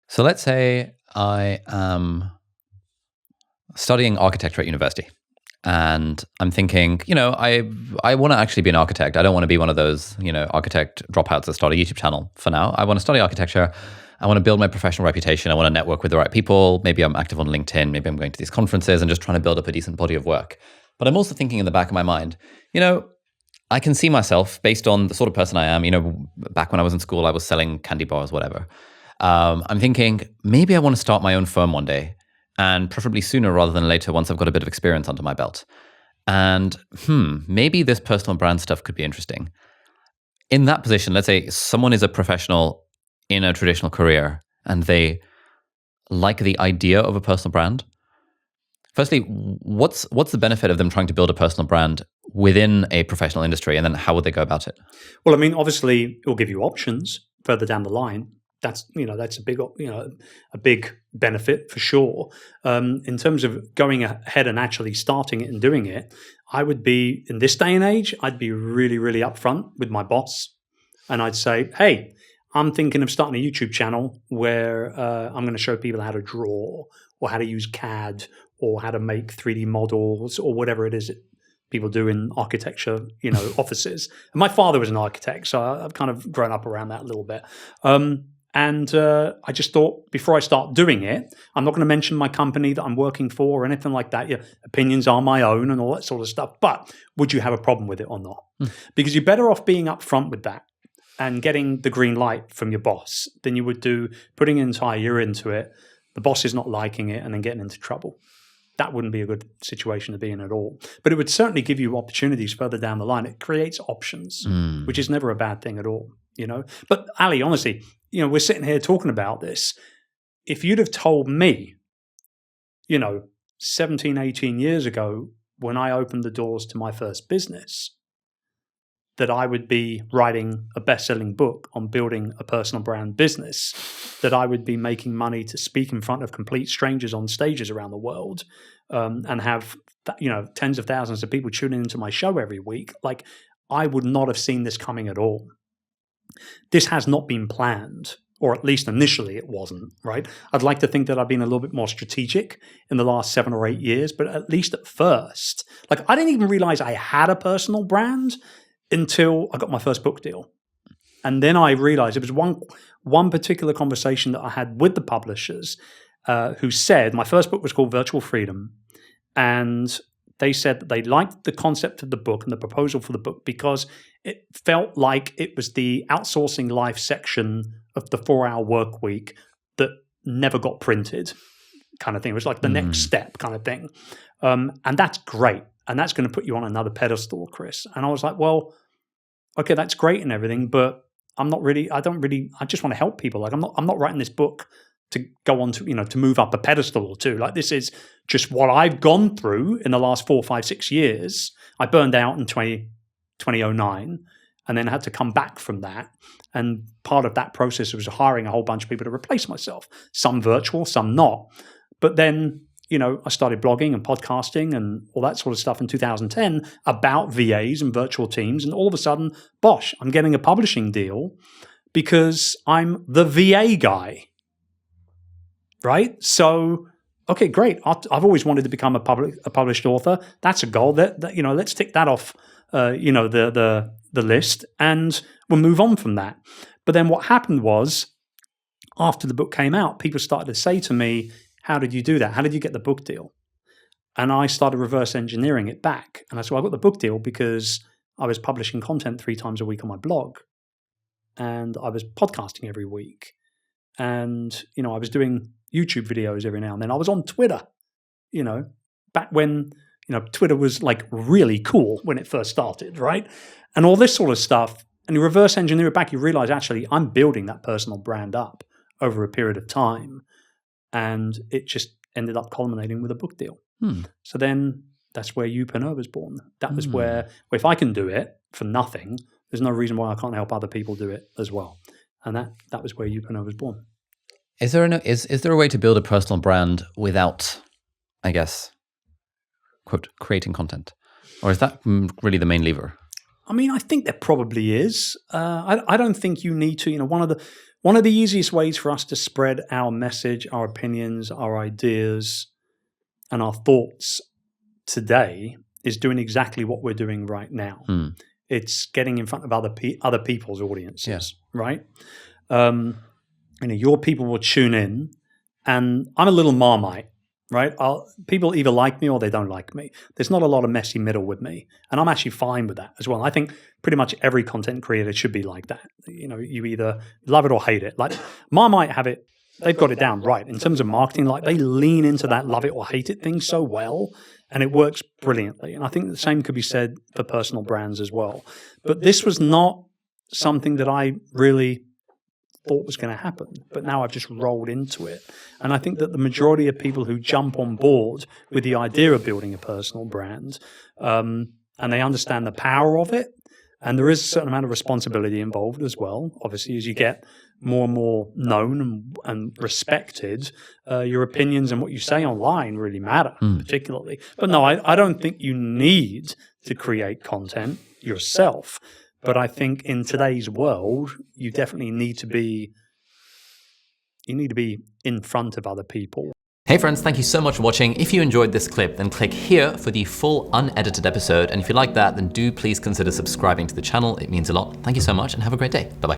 So let's say I am studying architecture at university. And I'm thinking, I want to actually be an architect. I don't want to be one of those, architect dropouts that start a YouTube channel for now. I want to study architecture. I want to build my professional reputation. I want to network with the right people. Maybe I'm active on LinkedIn. Maybe I'm going to these conferences and just trying to build up a decent body of work. But I'm also thinking in the back of my mind, I can see myself based on the sort of person I am. Back when I was in school, I was selling candy bars, whatever. I'm thinking maybe I want to start my own firm one day. And preferably sooner rather than later once I've got a bit of experience under my belt. And maybe this personal brand stuff could be interesting. In that position, let's say someone is a professional in a traditional career and they like the idea of a personal brand. Firstly, what's the benefit of them trying to build a personal brand within a professional industry, and then how would they go about it? Well, I mean, obviously, it will give you options further down the line. That's a big benefit for sure. In terms of going ahead and actually starting it and doing it, I would be, in this day and age, I'd be really, really upfront with my boss, and I'd say, "Hey, I'm thinking of starting a YouTube channel where I'm going to show people how to draw, or how to use CAD, or how to make 3D models, or whatever it is that people do in architecture, offices." And my father was an architect, so I've kind of grown up around that a little bit. And I just thought, before I start doing it, I'm not going to mention my company that I'm working for or anything like that. Your opinions are my own and all that sort of stuff. But would you have a problem with it or not? Because you're better off being upfront with that and getting the green light from your boss than you would do putting an entire year into it, the boss is not liking it, and then getting into trouble. That wouldn't be a good situation to be in at all. But it would certainly give you opportunities further down the line. It creates options, which is never a bad thing at all, But Ali, honestly, we're sitting here talking about this. If you'd have told me, 17, 18 years ago, when I opened the doors to my first business, that I would be writing a best-selling book on building a personal brand business, that I would be making money to speak in front of complete strangers on stages around the world, and have tens of thousands of people tuning into my show every week, like, I would not have seen this coming at all. This has not been planned, or at least initially it wasn't, right? I'd like to think that I've been a little bit more strategic in the last 7 or 8 years, but at least at first, I didn't even realize I had a personal brand until I got my first book deal. And then I realized it was one particular conversation that I had with the publishers, who said, my first book was called Virtual Freedom, and they said that they liked the concept of the book and the proposal for the book because it felt like it was the outsourcing life section of the 4-hour work week that never got printed, kind of thing. It was like the next step kind of thing. And that's great. And that's going to put you on another pedestal, Chris. And I was like, well, okay, that's great and everything, but I just want to help people. Like, I'm not writing this book to go on to, to move up a pedestal or two. Like, this is just what I've gone through in the last 4, 5, 6 years. I burned out in 2009 and then had to come back from that. And part of that process was hiring a whole bunch of people to replace myself, some virtual, some not. But then, I started blogging and podcasting and all that sort of stuff in 2010 about VAs and virtual teams. And all of a sudden, bosh, I'm getting a publishing deal because I'm the VA guy, right? So, okay, great. I've always wanted to become a published author. That's a goal. That let's tick that off, the list, and we'll move on from that. But then what happened was, after the book came out, people started to say to me, how did you do that? How did you get the book deal? And I started reverse engineering it back. And I said, well, I got the book deal because I was publishing content 3 times a week on my blog. And I was podcasting every week. And, I was doing YouTube videos every now and then. I was on Twitter, back when, Twitter was like really cool when it first started, right? And all this sort of stuff. And you reverse engineer it back, you realize, actually, I'm building that personal brand up over a period of time. And it just ended up culminating with a book deal. So then that's where Youpreneur was born. That was where, if I can do it for nothing, there's no reason why I can't help other people do it as well. And that was where Youpreneur was born. Is there a way to build a personal brand without, I guess, quote, creating content? Or is that really the main lever? I mean, I think there probably is. I don't think you need to. One of the easiest ways for us to spread our message, our opinions, our ideas, and our thoughts today is doing exactly what we're doing right now. It's getting in front of other people's audiences, right? Your people will tune in, and I'm a little Marmite, right? People either like me or they don't like me. There's not a lot of messy middle with me, and I'm actually fine with that as well. I think pretty much every content creator should be like that. You either love it or hate it. Like Marmite have it. They've got it down right in terms of marketing. Like they lean into that love it or hate it thing so well, and it works brilliantly. And I think the same could be said for personal brands as well. But this was not something that I really thought was going to happen, but now I've just rolled into it. And I think that the majority of people who jump on board with the idea of building a personal brand, and they understand the power of it, and there is a certain amount of responsibility involved as well. Obviously, as you get more and more known and respected, your opinions and what you say online really matter, particularly. But no, I don't think you need to create content yourself. But I think in today's world, you definitely need to be in front of other people. Hey friends, thank you so much for watching. If you enjoyed this clip, then click here for the full unedited episode. And if you like that, then do please consider subscribing to the channel. It means a lot. Thank you so much and have a great day. Bye-bye.